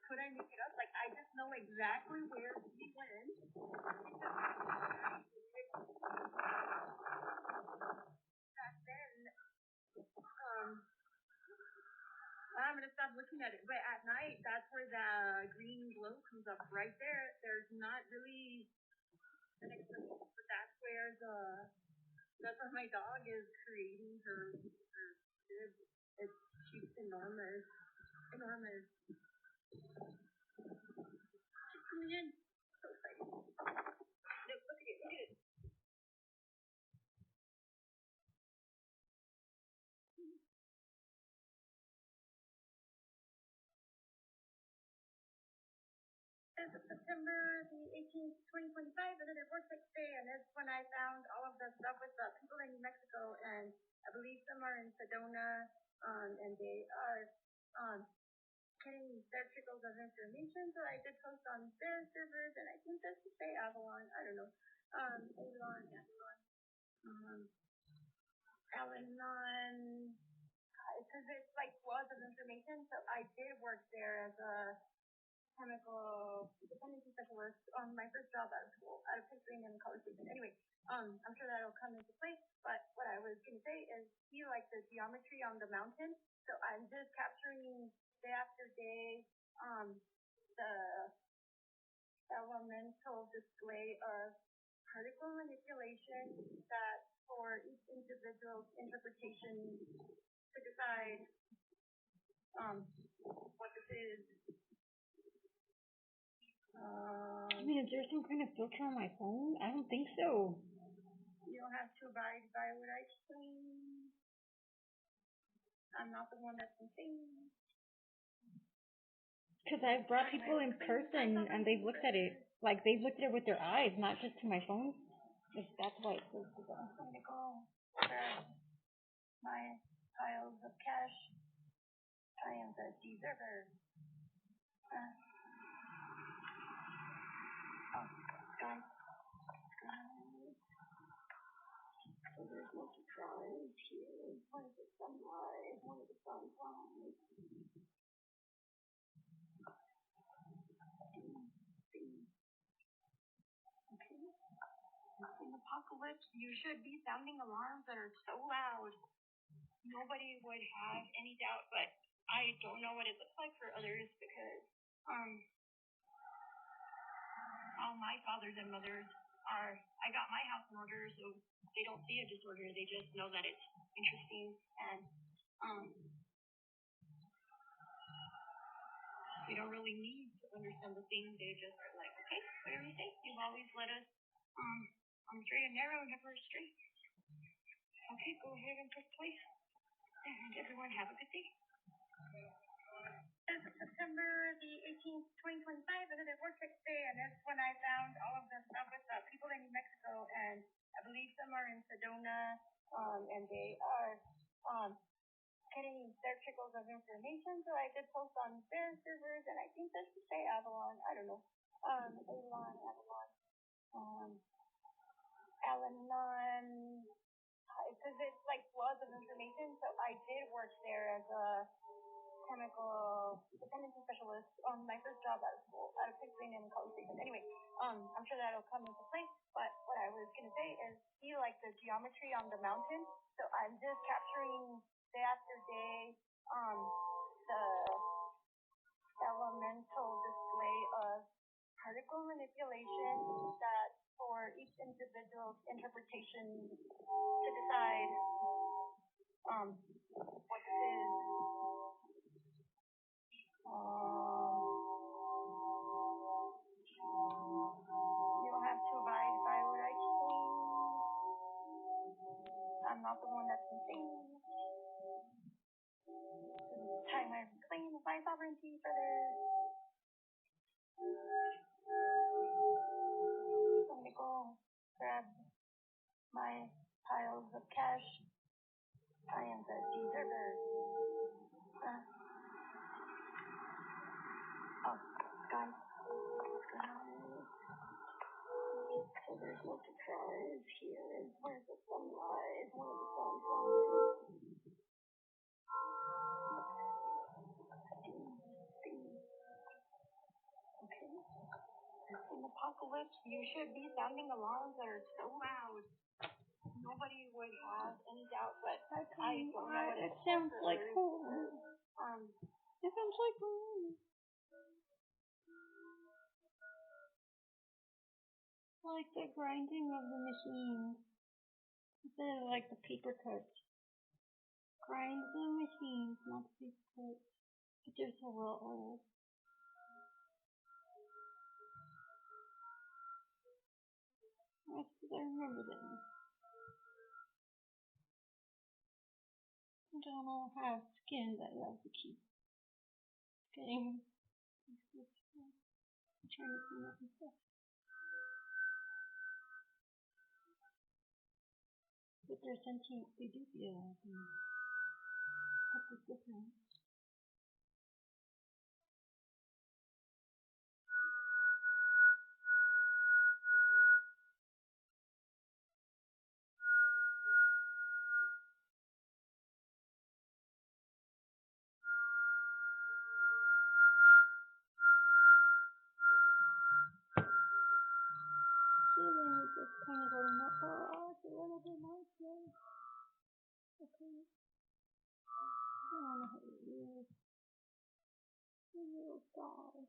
could I make it up? Like, I just know exactly where he went. Back then, I'm gonna stop looking at it. But at night, that's where the green glow comes up. Right there, there's not really an explanation, but that's where my dog is creating her rib. She's enormous, enormous. She's coming in. So excited. Look at it, look at it. As of September the 18th, 2025, another vortex day, and that's when I found all of the stuff with the people in New Mexico, and I believe some are in Sedona, and they are getting their trickles of information. So I did post on their servers, and I think that's to say Avalon. I don't know. Avalon, Al-Anon, because it's like lots of information. So I did work there as a chemical dependency specialist on my first job out of school, out of Pennsylvania and College Station. Anyway, I'm sure that'll come into play. But what I was going to say is, see like the geometry on the mountain. So I'm just capturing day after day the elemental display of particle manipulation that for each individual's interpretation to decide what this is. I mean, is there some kind of filter on my phone? I don't think so. You don't have to abide by what I explain. I'm not the one that's insane. Because I've brought people in person and they've looked at it. Like, they've looked at it with their eyes, not just to my phone. That's why it's so bizarre. I'm going to go grab my piles of cash. I am the deserver. Guys. So there's no surprise here. One of the sunrise, one of the sunrise. Okay. In apocalypse, you should be sounding alarms that are so loud. Nobody would have any doubt, but I don't know what it looks like for others because all my fathers and mothers are, I got my house in order, so they don't see a disorder, they just know that it's interesting, and we don't really need to understand the thing, they just are like, okay, whatever you say, you've always led us on the straight and narrow, never straight. Okay, go ahead and press play, and everyone have a good day. As of September the 18th, 2025, another vortex day, and that's when I found all of the stuff with the people in New Mexico, and I believe some are in Sedona, and they are getting their trickles of information. So I did post on their servers, and I think that's to say Avalon. I don't know. Avalon, Al-Anon, because it's like lots of information. So I did work there as a chemical dependency specialist on my first job out of school, out of Pennsylvania and College Station. Anyway, I'm sure that'll come into play. But what I was gonna say is, see like the geometry on the mountain. So I'm just capturing day after day the elemental display of particle manipulation that for each individual's interpretation to decide what this is. You don't have to abide by what I explain. I'm not the one that's insane. This time I reclaim my sovereignty, brothers. I'm gonna go grab my piles of cash. I am the deserver. Guys. So there's no surprise here. Where's the sunrise? One of the sunrise. apocalypse, you should be sounding alarms that are so loud. Nobody would have any doubt, but I don't know what it sounds like home. It sounds like home. Like the grinding of the machines. Instead of like the paper cuts. Grind the machines, not the paper cuts. But they're so well oiled. That's because I remember them. I don't all have skin that loves to keep getting. I'm trying to clean up and stuff. But they're sentient, they do feel things. That's the difference. So then we just kind of let them up a little bit more. Okay. I don't know how to use a little dog.